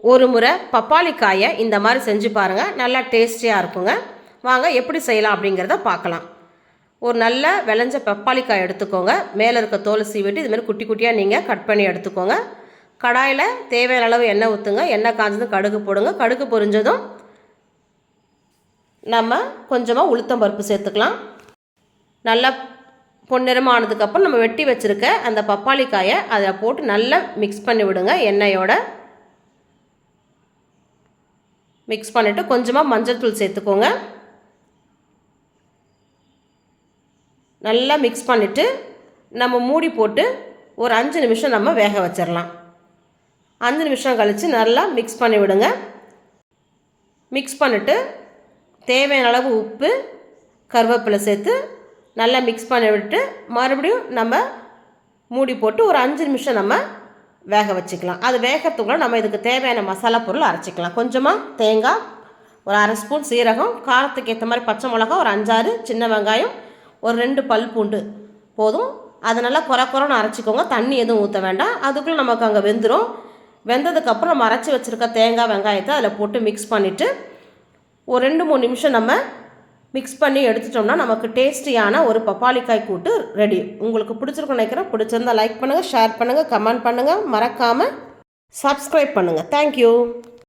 ஒரு முறை பப்பாளி காயை இந்த மாதிரி செஞ்சு பாருங்கள், நல்லா டேஸ்டியாக இருக்குங்க. வாங்க எப்படி செய்யலாம் அப்படிங்கிறத பார்க்கலாம். ஒரு நல்ல விளைஞ்ச பப்பாளி காய் எடுத்துக்கோங்க. மேலே இருக்க தோலை சீவிட்டு இதுமாதிரி குட்டி குட்டியாக நீங்கள் கட் பண்ணி எடுத்துக்கோங்க. கடாயில் தேவையான அளவு எண்ணெய் ஊற்றுங்க. எண்ணெய் காய்ஞ்சதும் கடுகு போடுங்க. கடுகு பொரிஞ்சதும் நம்ம கொஞ்சமாக உளுத்தம் பருப்பு சேர்த்துக்கலாம். நல்லா பொன்னிறமானதுக்கப்புறம் நம்ம வெட்டி வச்சுருக்க அந்த பப்பாளி காயை அதை போட்டு நல்லா மிக்ஸ் பண்ணி விடுங்க. எண்ணெயோட மிக்ஸ் பண்ணிவிட்டு கொஞ்சமாக மஞ்சள் தூள் சேர்த்துக்கோங்க. நல்லா மிக்ஸ் பண்ணிவிட்டு நம்ம மூடி போட்டு ஒரு 5 நிமிஷம் நம்ம வேக வச்சிடலாம். 5 நிமிஷம் கழித்து நல்லா மிக்ஸ் பண்ணி விடுங்க. மிக்ஸ் பண்ணிவிட்டு தேவையான அளவு உப்பு, கருவேப்பிலை சேர்த்து நல்லா மிக்ஸ் பண்ணி விட்டு மறுபடியும் நம்ம மூடி போட்டு ஒரு 5 நிமிஷம் நம்ம வேக வச்சுக்கலாம். அது வேகிறதுக்குள்ள நம்ம இதுக்கு தேவையான மசாலா பொருள் அரைச்சிக்கலாம். கொஞ்சமாக தேங்காய், ஒரு 1/2 ஸ்பூன் சீரகம், காரத்துக்கு ஏற்ற மாதிரி பச்சை மிளகா, ஒரு 5-6 சின்ன வெங்காயம், ஒரு 2 பல் பூண்டு போதும். அது நல்லா குறைன்னு அரைச்சிக்கோங்க. தண்ணி எதுவும் ஊற்ற வேண்டாம். அதுக்குள்ளே நமக்கு அங்கே வெந்துடும். வெந்ததுக்கப்புறம் நம்ம அரைச்சி வச்சுருக்க தேங்காய் வெங்காயத்தை அதில் போட்டு மிக்ஸ் பண்ணிவிட்டு ஒரு 2-3 நிமிஷம் நம்ம மிக்ஸ் பண்ணி எடுத்துட்டோம்னா நமக்கு டேஸ்டியான ஒரு பப்பாளிக்காய் கூட்டு ரெடி. உங்களுக்கு பிடிச்சிருக்குன்னு நினைக்கிறேன். பிடிச்சிருந்தா லைக் பண்ணுங்கள், ஷேர் பண்ணுங்கள், கமெண்ட் பண்ணுங்கள், மறக்காமல் சப்ஸ்கிரைப் பண்ணுங்கள். தேங்க்யூ.